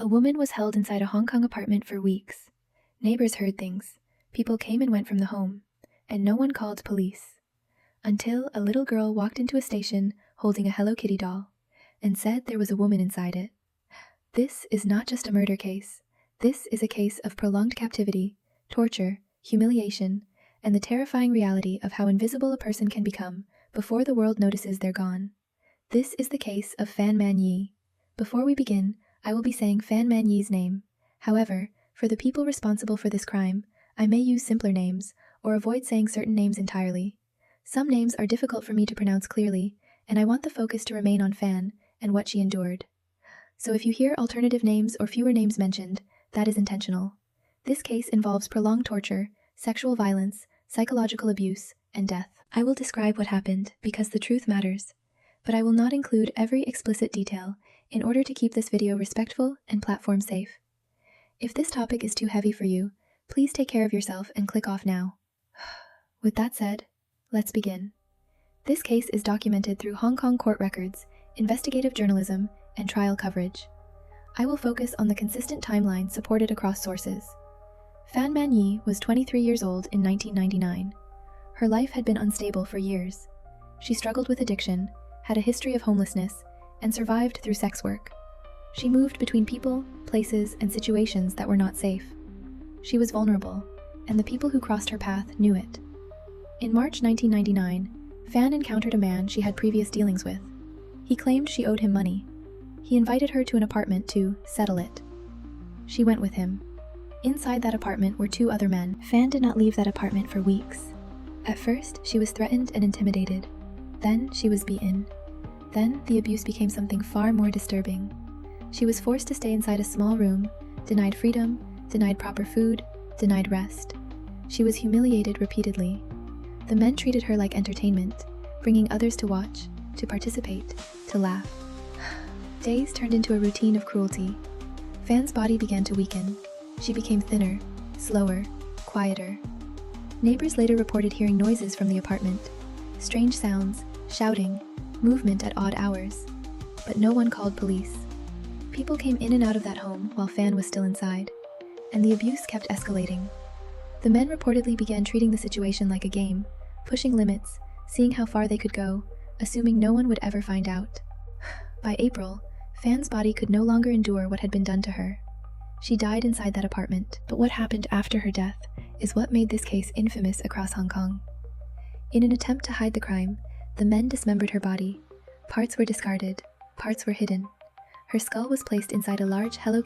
A woman was held inside a Hong Kong apartment for weeks. Neighbors heard things. People came and went from the home, and no one called police. Until a little girl walked into a station holding a Hello Kitty doll and said there was a woman inside it. This is not just a murder case. This is a case of prolonged captivity, torture, humiliation, and the terrifying reality of how invisible a person can become before the world notices they're gone. This is the case of Fan Man Yi. Before we begin, I will be saying Fan Man Yi's name. However, for the people responsible for this crime, I may use simpler names or avoid saying certain names entirely. Some names are difficult for me to pronounce clearly, and I want the focus to remain on Fan and what she endured. So if you hear alternative names or fewer names mentioned, that is intentional. This case involves prolonged torture, sexual violence, psychological abuse, and death. I will describe what happened because the truth matters, but I will not include every explicit detail in order to keep this video respectful and platform safe. If this topic is too heavy for you, please take care of yourself and click off now. With that said, let's begin. This case is documented through Hong Kong court records, investigative journalism, and trial coverage. I will focus on the consistent timeline supported across sources. Fan Man Yi was 23 years old in 1999. Her life had been unstable for years. She struggled with addiction, had a history of homelessness, and survived through sex work. She moved between people, places, and situations that were not safe. She was vulnerable, and the people who crossed her path knew it. In March 1999, Fan encountered a man she had previous dealings with. He claimed she owed him money. He invited her to an apartment to settle it. She went with him. Inside that apartment were two other men. Fan did not leave that apartment for weeks. At first, she was threatened and intimidated. Then she was beaten. Then the abuse became something far more disturbing. She was forced to stay inside a small room, denied freedom, denied proper food, denied rest. She was humiliated repeatedly. The men treated her like entertainment, bringing others to watch, to participate, to laugh. Days turned into a routine of cruelty. Fan's body began to weaken. She became thinner, slower, quieter. Neighbors later reported hearing noises from the apartment, strange sounds, shouting, movement at odd hours, but no one called police. People came in and out of that home while Fan was still inside, and the abuse kept escalating. The men reportedly began treating the situation like a game, pushing limits, seeing how far they could go, assuming no one would ever find out. By April, Fan's body could no longer endure what had been done to her. She died inside that apartment, but what happened after her death is what made this case infamous across Hong Kong. In an attempt to hide the crime, the men dismembered her body. Parts were discarded, parts were hidden. Her skull was placed inside a large Hello